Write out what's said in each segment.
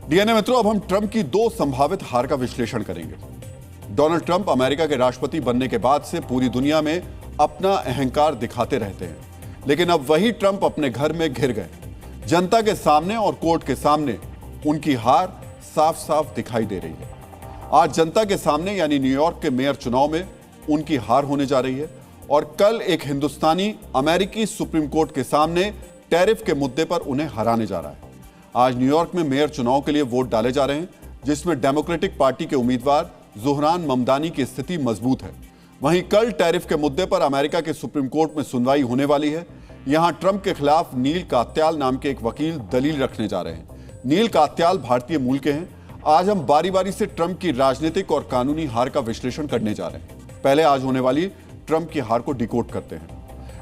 DNA मित्रों, अब हम ट्रंप की दो संभावित हार का विश्लेषण करेंगे। डोनाल्ड ट्रंप अमेरिका के राष्ट्रपति बनने के बाद से पूरी दुनिया में अपना अहंकार दिखाते रहते हैं, लेकिन अब वही ट्रंप अपने घर में घिर गए। जनता के सामने और कोर्ट के सामने उनकी हार साफ साफ दिखाई दे रही है। आज जनता के सामने यानी न्यूयॉर्क के मेयर चुनाव में उनकी हार होने जा रही है और कल एक हिंदुस्तानी अमेरिकी सुप्रीम कोर्ट के सामने टैरिफ के मुद्दे पर उन्हें हराने जा रहा है। आज न्यूयॉर्क में मेयर चुनाव के लिए वोट डाले जा रहे हैं, जिसमें डेमोक्रेटिक पार्टी के उम्मीदवार ज़ोहरान ममदानी की स्थिति मजबूत है। वहीं कल टैरिफ के मुद्दे पर अमेरिका के सुप्रीम कोर्ट में सुनवाई होने वाली है। यहां ट्रंप के खिलाफ नील कात्याल नाम के एक वकील दलील रखने जा रहे हैं। नील कात्याल भारतीय मूल के हैं। आज हम बारी बारी से ट्रंप की राजनीतिक और कानूनी हार का विश्लेषण करने जा रहे हैं। पहले आज होने वाली ट्रंप की हार को डिकोड करते हैं।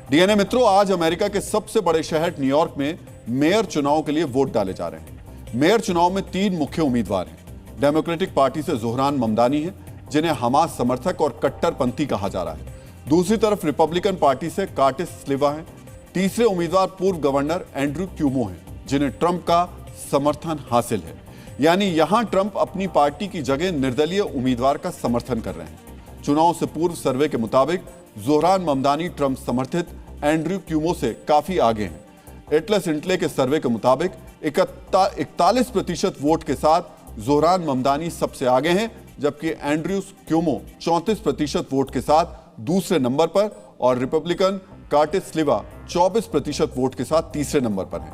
डीएनए मित्रों, आज अमेरिका के सबसे बड़े शहर न्यूयॉर्क में मेयर चुनाव के लिए वोट डाले जा रहे हैं। मेयर चुनाव में 3 मुख्य उम्मीदवार हैं। डेमोक्रेटिक पार्टी से ज़ोहरान ममदानी है, जिन्हें हमास समर्थक और कट्टरपंथी कहा जा रहा है। दूसरी तरफ रिपब्लिकन पार्टी से कार्टिस स्लिवा हैं। तीसरे उम्मीदवार पूर्व गवर्नर एंड्रू क्यूमो हैं, जिन्हें ट्रंप का समर्थन हासिल है। यानी यहां ट्रंप अपनी पार्टी की जगह निर्दलीय उम्मीदवार का समर्थन कर रहे हैं। चुनाव से पूर्व सर्वे के मुताबिक ज़ोहरान ममदानी ट्रंप समर्थित एंड्रू क्यूमो से काफी आगे हैं। एटलस इंटले के सर्वे के मुताबिक 41% वोट के साथ ज़ोहरान ममदानी सबसे आगे हैं, जबकि एंड्रू क्यूमो 34% वोट के साथ दूसरे नंबर पर और रिपब्लिकन कार्टिस स्लिवा 24% वोट के साथ तीसरे नंबर पर है।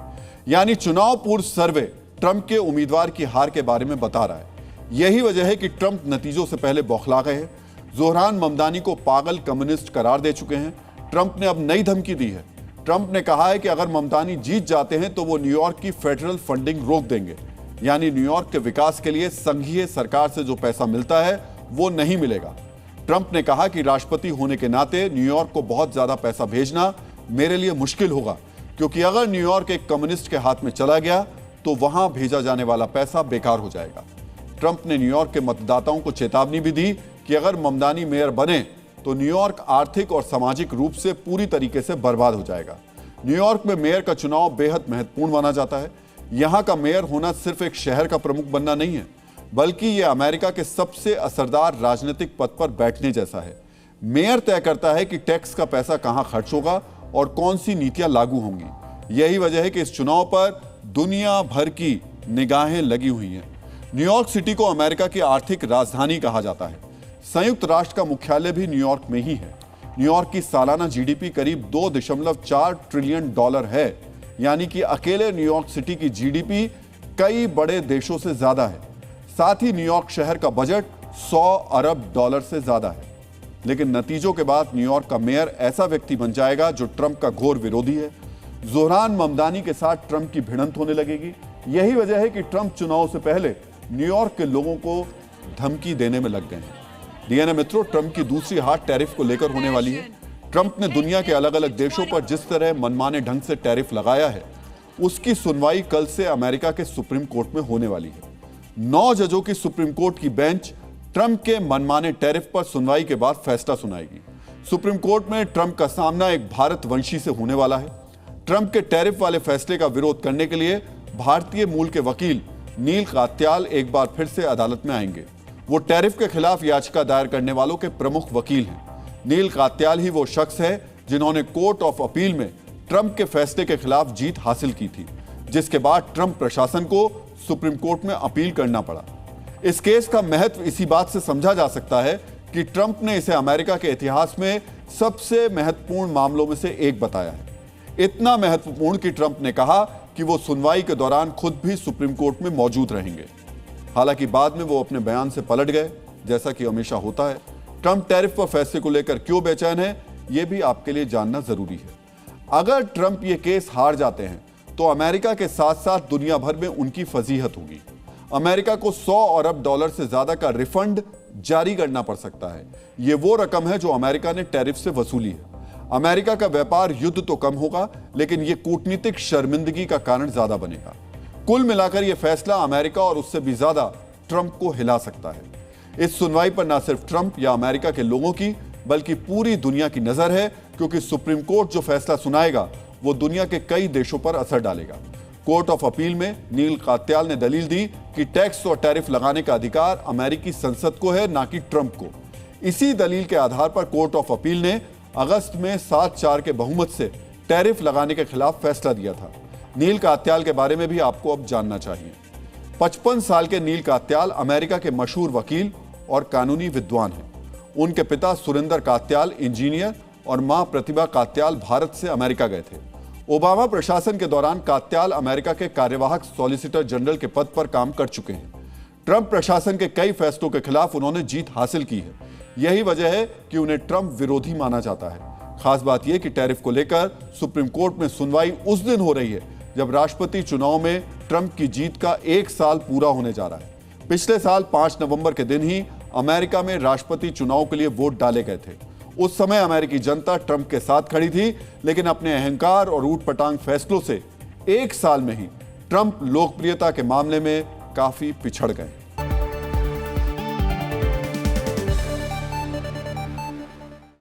यानी चुनाव पूर्व सर्वे ट्रंप के उम्मीदवार की हार के बारे में बता रहा है। यही वजह है कि ट्रंप नतीजों से पहले बौखला गए हैं। ज़ोहरान ममदानी को पागल कम्युनिस्ट करार दे चुके हैं। ट्रंप ने अब नई धमकी दी है। ट्रंप ने कहा है कि अगर ममदानी जीत जाते हैं तो वो न्यूयॉर्क की फेडरल फंडिंग रोक देंगे, यानी न्यूयॉर्क के विकास के लिए संघीय सरकार से जो पैसा मिलता है वो नहीं मिलेगा। ट्रंप ने कहा कि राष्ट्रपति होने के नाते न्यूयॉर्क को बहुत ज्यादा पैसा भेजना मेरे लिए मुश्किल होगा, क्योंकि अगर न्यूयॉर्क एक कम्युनिस्ट के हाथ में चला गया तो वहां भेजा जाने वाला पैसा बेकार हो जाएगा। ट्रंप ने न्यूयॉर्क के मतदाताओं को चेतावनी भी दी कि अगर ममदानी मेयर बने तो न्यूयॉर्क आर्थिक और सामाजिक रूप से पूरी तरीके से बर्बाद हो जाएगा। न्यूयॉर्क में मेयर का चुनाव बेहद महत्वपूर्ण माना जाता है। यहां का मेयर होना सिर्फ एक शहर का प्रमुख बनना नहीं है, बल्कि यह अमेरिका के सबसे असरदार राजनीतिक पद पर बैठने जैसा है। मेयर तय करता है कि टैक्स का पैसा कहां खर्च होगा और कौन सी नीतियां लागू होंगी। यही वजह है कि इस चुनाव पर दुनिया भर की निगाहें लगी हुई हैं। न्यूयॉर्क सिटी को अमेरिका की आर्थिक राजधानी कहा जाता है। संयुक्त राष्ट्र का मुख्यालय भी न्यूयॉर्क में ही है। न्यूयॉर्क की सालाना जीडीपी करीब $2.4 ट्रिलियन है, यानी कि अकेले न्यूयॉर्क सिटी की जीडीपी कई बड़े देशों से ज्यादा है। साथ ही न्यूयॉर्क शहर का बजट $100 अरब से ज्यादा है। लेकिन नतीजों के बाद न्यूयॉर्क का मेयर ऐसा व्यक्ति बन जाएगा जो ट्रंप का घोर विरोधी है। ज़ोहरान ममदानी के साथ ट्रंप की भिड़ंत होने लगेगी। यही वजह है कि ट्रंप चुनाव से पहले न्यूयॉर्क के लोगों को धमकी देने में लग गए हैं। डीएनए मित्रों, ट्रंप की दूसरी हार टैरिफ को लेकर होने वाली है। ट्रंप ने दुनिया के अलग अलग देशों पर जिस तरह मनमाने ढंग से टैरिफ लगाया है, उसकी सुनवाई कल से अमेरिका के सुप्रीम कोर्ट में होने वाली है। 9 जजों की सुप्रीम कोर्ट की बेंच ट्रंप के मनमाने टैरिफ पर सुनवाई के बाद फैसला सुनाएगी। सुप्रीम कोर्ट में ट्रंप का सामना एक भारतवंशी से होने वाला है। ट्रंप के टैरिफ वाले फैसले का विरोध करने के लिए भारतीय मूल के वकील नील कात्याल एक बार फिर से अदालत में आएंगे। वो टैरिफ के खिलाफ याचिका दायर करने वालों के प्रमुख वकील हैं। नील कात्याल ही वो शख्स है जिन्होंने कोर्ट ऑफ अपील में ट्रंप के फैसले के खिलाफ जीत हासिल की थी, जिसके बाद ट्रंप प्रशासन को सुप्रीम कोर्ट में अपील करना पड़ा। इस केस का महत्व इसी बात से समझा जा सकता है कि ट्रंप ने इसे अमेरिका के इतिहास में सबसे महत्वपूर्ण मामलों में से एक बताया है। इतना महत्वपूर्ण कि ट्रंप ने कहा कि वो सुनवाई के दौरान खुद भी सुप्रीम कोर्ट में मौजूद रहेंगे। हालांकि बाद में वो अपने बयान से पलट गए, जैसा कि हमेशा होता है। ट्रंप टैरिफ पर फैसले को लेकर क्यों बेचैन है, यह भी आपके लिए जानना जरूरी है। अगर ट्रंप ये केस हार जाते हैं तो अमेरिका के साथ साथ दुनिया भर में उनकी फजीहत होगी। अमेरिका को $100 अरब से ज्यादा का रिफंड जारी करना पड़ सकता है। यह वो रकम है जो अमेरिका ने टैरिफ से वसूली है। अमेरिका का व्यापार युद्ध तो कम होगा, लेकिन यह कूटनीतिक शर्मिंदगी का कारण ज्यादा बनेगा। कुल मिलाकर यह फैसला अमेरिका और उससे भी ज्यादा ट्रंप को हिला सकता है। इस सुनवाई पर न सिर्फ ट्रंप या अमेरिका के लोगों की, बल्कि पूरी दुनिया की नजर है, क्योंकि सुप्रीम कोर्ट जो फैसला सुनाएगा वो दुनिया के कई देशों पर असर डालेगा। कोर्ट ऑफ अपील में नील कात्याल ने दलील दी कि टैक्स और टैरिफ लगाने का अधिकार अमेरिकी संसद को है, ना कि ट्रंप को। इसी दलील के आधार पर कोर्ट ऑफ अपील ने अगस्त में 7-4 के बहुमत से टैरिफ लगाने के खिलाफ फैसला दिया था। नील कात्याल के बारे में भी आपको अब जानना चाहिए। 55 साल के नील कात्याल अमेरिका के मशहूर वकील और कानूनी विद्वान हैं। उनके पिता सुरेंद्र कात्याल इंजीनियर और मां प्रतिभा कात्याल भारत से अमेरिका गए थे। ओबामा प्रशासन के दौरान कात्याल अमेरिका के कार्यवाहक सॉलिसिटर जनरल के पद पर काम कर चुके हैं। ट्रंप प्रशासन के कई फैसलों के खिलाफ उन्होंने जीत हासिल की है। यही वजह है कि उन्हें ट्रंप विरोधी माना जाता है। खास बात यह कि टैरिफ को लेकर सुप्रीम कोर्ट में सुनवाई उस दिन हो रही है जब राष्ट्रपति चुनाव में ट्रंप की जीत का 1 साल पूरा होने जा रहा है। पिछले साल 5 नवंबर के दिन ही अमेरिका में राष्ट्रपति चुनाव के लिए वोट डाले गए थे। उस समय अमेरिकी जनता ट्रंप के साथ खड़ी थी, लेकिन अपने अहंकार और ऊटपटांग फैसलों से 1 साल में ही ट्रंप लोकप्रियता के मामले में काफी पिछड़ गए।